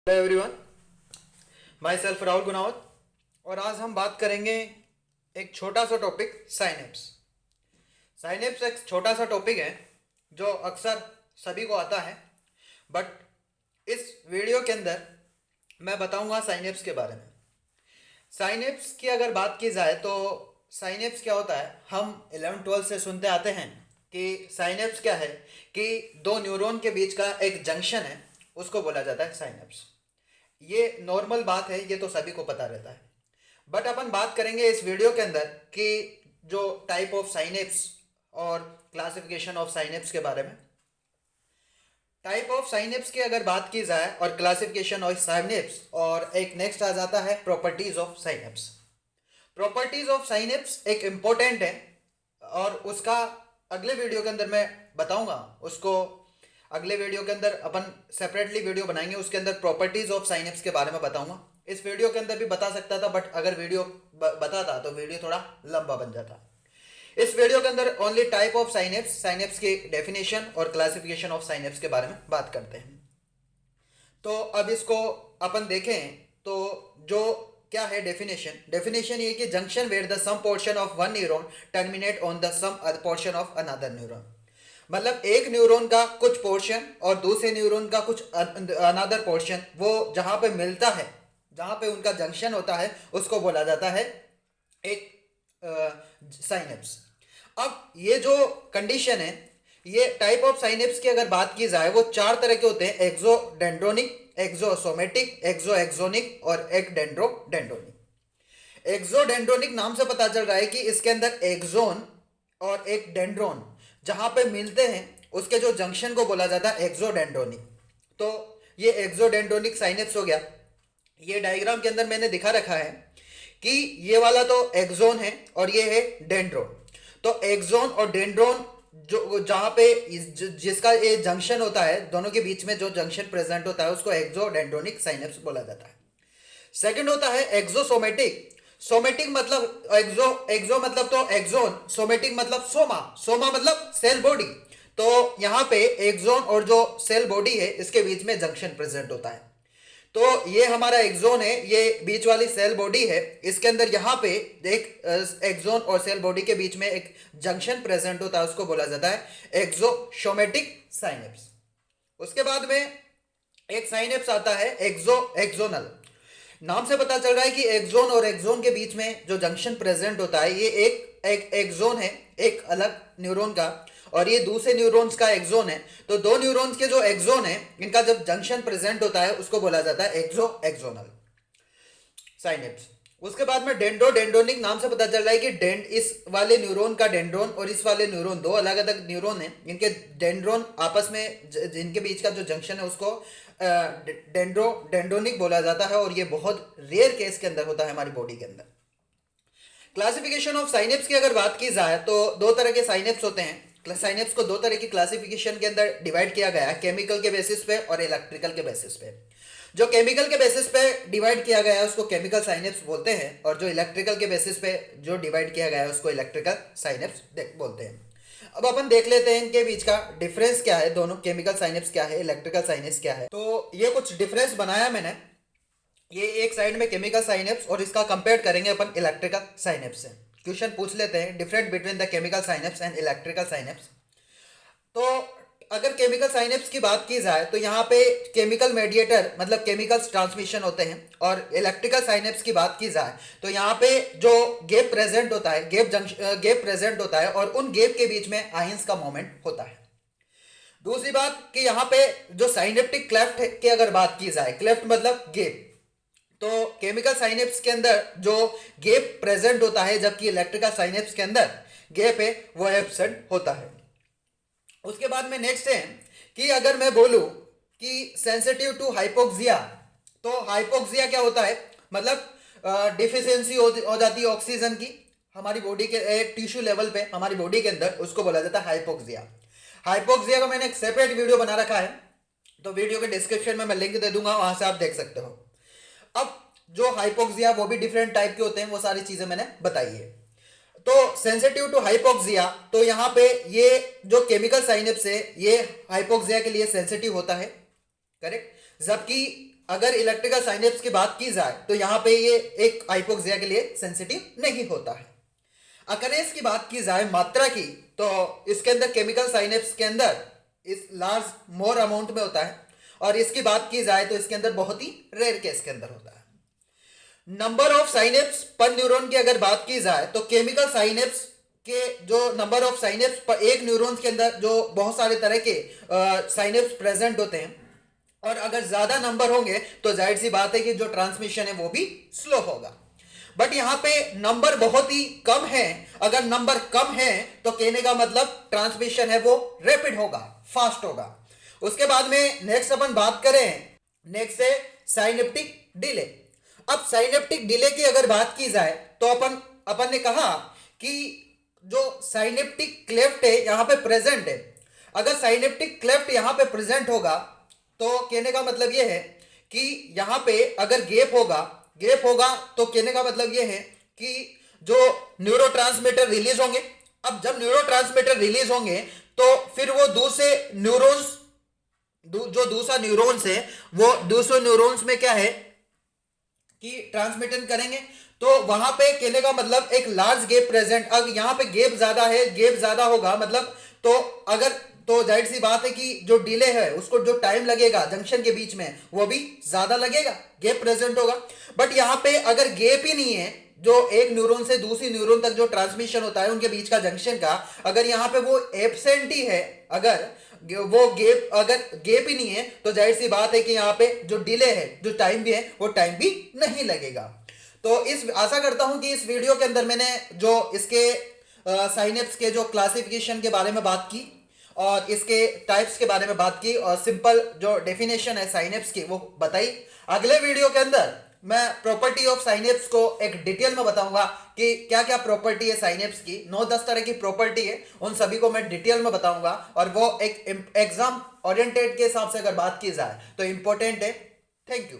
Hello everyone, my self Rahul Gunawat. और आज हम बात करेंगे एक छोटा सा टॉपिक साइनेप्स। साइनेप्स एक छोटा सा टॉपिक है जो अक्सर सभी को आता है, बट इस वीडियो के अंदर मैं बताऊंगा साइनेप्स के बारे में। साइनेप्स की अगर बात की जाए तो साइनेप्स क्या होता है, हम 11-12 से सुनते आते हैं कि साइनेप्स क्या है कि दो न्यूरॉन के बीच का एक जंक्शन है, उसको बोला जाता है साइनेप्स। ये नॉर्मल बात है, ये तो सभी को पता रहता है। बट अपन बात करेंगे इस वीडियो के अंदर कि जो टाइप ऑफ साइनेप्स और क्लासिफिकेशन ऑफ साइनेप्स के बारे में। टाइप ऑफ साइनेप्स की अगर बात की जाए और क्लासिफिकेशन ऑफ साइनेप्स, और एक नेक्स्ट आ जाता है properties of synapse. Properties of synapse एक इम्पोर्टेंट है और उसका अगले वीडियो के अंदर मैं बताऊंगा। उसको अगले वीडियो के अंदर अपन सेपरेटली वीडियो बनाएंगे, उसके अंदर प्रॉपर्टीज ऑफ साइनेप्स के बारे में बताऊंगा। इस वीडियो के अंदर भी बता सकता था, बट अगर वीडियो बताता तो वीडियो थोड़ा लंबा बन जाता। इस वीडियो के अंदर only type of synapse, synapse की डेफिनेशन और क्लासिफिकेशन ऑफ साइनेप्स के बारे में बात करते हैं। तो अब इसको अपन देखें तो जो क्या है डेफिनेशन। डेफिनेशन ये कि junction where the some portion of one neuron terminate on the some other portion of another neuron. मतलब एक न्यूरॉन का कुछ पोर्शन और दूसरे न्यूरॉन का कुछ अनदर पोर्शन, वो जहां पे मिलता है, जहां पे उनका जंक्शन होता है, उसको बोला जाता है एक साइनेप्स। अब ये जो कंडीशन है, ये टाइप ऑफ साइनेप्स की अगर बात की जाए वो चार तरह के होते हैं: एक्सोडेंड्रोनिक, एक्सोसोमेटिक, एक्सोएक्सोनिक और एक डेंड्रोडेंड्रोनिक। एक्सोडेंड्रोनिक नाम से पता चल रहा है कि इसके अंदर एक्सोन और एक डेंड्रोन जहां पे मिलते हैं, उसके जो जंक्शन को बोला जाता है एक्सोडेंड्रोनिक। तो ये एक्सोडेंड्रोनिक साइनेप्स हो गया। ये डायग्राम के अंदर मैंने दिखा रखा है कि ये वाला तो एक्सोन है और ये है डेंड्रोन। तो एक्सोन और डेंड्रोन जो जहां पे जिसका ये जंक्शन होता है, दोनों के बीच में जो जंक्शन प्रेजेंट होता है, उसको एक्सोडेंड्रोनिक साइनेप्स बोला जाता है। सेकंड होता है एक्सोसोमेटिक। सोमेटिक मतलब एक्सो, एक्सो मतलब तो एक्सोन, सोमेटिक मतलब सोमा, सोमा मतलब सेल बॉडी। तो यहां पे एक्सोन और जो सेल बॉडी है, इसके बीच में जंक्शन प्रेजेंट होता है। तो ये हमारा एक्सोन है, ये बीच वाली सेल बॉडी है, इसके अंदर यहाँ पे एक एक्सोन और सेल बॉडी के बीच में एक जंक्शन प्रेजेंट होता है, उसको बोला जाता है एक्सोसोमेटिक साइनेप्स। उसके बाद में एक साइनेप्स आता है एक्सोनल। नाम से पता चल रहा है कि एक्सोन और एक्सोन के बीच में जो जंक्शन प्रेजेंट होता है, ये एक एक्सोन है एक अलग न्यूरॉन का, और ये दूसरे न्यूरॉन्स का एक्सोन है। तो दो न्यूरॉन्स के जो एक्सोन है, इनका जब जंक्शन प्रेजेंट होता है, उसको बोला जाता है एक्सोनल साइनेप्स। उसके बाद में डेंड्रोडेंड्रोनिक। नाम से पता चल रहा है कि इस वाले न्यूरॉन का डेंड्रोन और इस वाले न्यूरॉन, दो अलग अलग न्यूरॉन है, इनके डेंड्रोन आपस में जिनके बीच का जो जंक्शन है, उसको डेंड्रोनिक बोला जाता है, और ये बहुत रेयर केस के अंदर होता है हमारी बॉडी के अंदर। क्लासिफिकेशन ऑफ साइनेप्स की अगर बात की जाए तो दो तरह के साइनेप्स होते हैं। साइनेप्स को दो तरह की क्लासिफिकेशन के अंदर डिवाइड किया गया है, केमिकल के बेसिस पे और इलेक्ट्रिकल के बेसिस पे। जो केमिकल के बेसिस पे डिवाइड किया गया है उसको केमिकल साइनेप्स बोलते हैं, और जो इलेक्ट्रिकल के बेसिस पे जो डिवाइड किया गया है उसको इलेक्ट्रिकल साइनेप्स बोलते हैं। अब अपन देख लेते हैं इनके बीच का डिफरेंस क्या है, दोनों केमिकल साइनेप्स क्या है, इलेक्ट्रिकल साइनेप्स क्या है। तो ये कुछ डिफरेंस बनाया मैंने। ये एक साइड में केमिकल साइनेप्स और इसका कंपेयर करेंगे अपन इलेक्ट्रिकल साइनेप्स से। क्वेश्चन पूछ लेते हैं, different between the chemical synapse and electrical synapse. तो अगर केमिकल साइनेप्स की बात की जाए तो यहाँ पे केमिकल मेडिएटर मतलब केमिकल ट्रांसमिशन होते हैं, और इलेक्ट्रिकल साइनेप्स की बात की जाए तो यहाँ पे जो गैप प्रेजेंट होता है, गैप प्रेजेंट होता है, और उन गैप के बीच में आयंस का मोमेंट होता है। दूसरी बात कि यहाँ पे जो साइनेप्टिक क्लेफ्ट की अगर बात की जाए, क्लेफ्ट मतलब गैप, तो केमिकल साइनेप्स के अंदर जो गैप प्रेजेंट होता है, जबकि इलेक्ट्रिकल साइनेप्स के अंदर गैप है वो एब्सेंट होता है। उसके बाद में नेक्स्ट है कि अगर मैं बोलूं कि सेंसिटिव टू हाइपोक्सिया, तो हाइपोक्सिया क्या होता है, मतलब डिफिशियंसी हो जाती है ऑक्सीजन की हमारी बॉडी के एक टिश्यू लेवल पे हमारी बॉडी के अंदर, उसको बोला जाता है हाइपोक्सिया। हाइपोक्सिया का मैंने एक सेपरेट वीडियो बना रखा है, तो वीडियो के डिस्क्रिप्शन में मैं लिंक दे दूंगा, वहां से आप देख सकते हो। अब जो हाइपोक्सिया वो भी डिफरेंट टाइप के होते हैं, वो सारी चीजें मैंने बताई है। तो सेंसिटिव टू हाइपोक्सिया, तो यहाँ पे ये जो केमिकल साइनेप्स है ये हाइपोक्सिया के लिए सेंसिटिव होता है, करेक्ट। जबकि अगर इलेक्ट्रिकल साइनेप्स की बात की जाए तो यहाँ पे ये एक हाइपोक्सिया के लिए सेंसिटिव नहीं होता है। अकरेंस की बात की जाए मात्रा की, तो इसके अंदर केमिकल साइनेप्स के अंदर इस लार्ज मोर अमाउंट में होता है, और इसकी बात की जाए तो इसके अंदर बहुत ही रेयर केस के अंदर होता है। नंबर ऑफ साइनेप्स पर न्यूरॉन की अगर बात की जाए तो केमिकल साइनेप्स के जो नंबर ऑफ साइनेप्स पर एक न्यूरॉन के अंदर जो बहुत सारे तरह के साइनेप्स प्रेजेंट होते हैं, और अगर ज्यादा नंबर होंगे तो जाहिर सी बात है कि जो ट्रांसमिशन है वो भी स्लो होगा। बट यहाँ पे नंबर बहुत ही कम है। अगर नंबर कम है तो कहने का मतलब ट्रांसमिशन है वो रैपिड होगा, फास्ट होगा। उसके बाद में नेक्स्ट अपन बात करें, नेक्स्ट है साइनेप्टिक डिले। अब साइनेप्टिक डिले की अगर बात की जाए तो अपन ने कहा कि जो साइनेप्टिक क्लेफ्ट है यहाँ पे प्रेजेंट है। अगर साइनेप्टिक क्लेफ्ट यहाँ पे प्रेजेंट होगा तो कहने का मतलब ये है कि यहाँ पे अगर गैप होगा तो कहने का मतलब ये है कि जो न्यूरोट्रांसमीटर रिलीज होंगे। अब जब न्यूरोट्रांसमीटर रिलीज होंगे तो फिर वो दूसरे न्यूरॉन्स जो दूसरा न्यूरॉन्स है वो दूसरे न्यूरॉन्स में क्या है कि ट्रांसमिशन करेंगे। तो वहां पे कहने का मतलब एक लार्ज गैप प्रेजेंट। अगर यहाँ पे गैप ज्यादा होगा मतलब तो जाहिर सी बात है कि जो डिले है उसको जो टाइम लगेगा जंक्शन के बीच में वो भी ज्यादा लगेगा, गैप प्रेजेंट होगा। बट यहाँ पे अगर गैप ही नहीं है, जो एक न्यूरॉन से दूसरी न्यूरॉन तक जो ट्रांसमिशन होता है उनके बीच का जंक्शन का, अगर यहाँ पे वो एब्सेंट ही है, अगर गैप ही नहीं है तो जाहिर सी बात है कि यहाँ पे जो डिले है, जो टाइम भी है वो टाइम भी नहीं लगेगा। तो आशा करता हूं कि इस वीडियो के अंदर मैंने जो इसके साइनेप्स के जो क्लासिफिकेशन के बारे में बात की और इसके टाइप्स के बारे में बात की और सिंपल जो डेफिनेशन है साइनेप्स की वो बताई। अगले वीडियो के अंदर मैं प्रॉपर्टी ऑफ साइनेप्स को एक डिटेल में बताऊंगा कि क्या क्या प्रॉपर्टी है साइनेप्स की। 9-10 तरह की प्रॉपर्टी है, उन सभी को मैं डिटेल में बताऊंगा। और वो एक एग्जाम ओरिएंटेड के हिसाब से अगर बात की जाए तो इंपॉर्टेंट है। Thank you.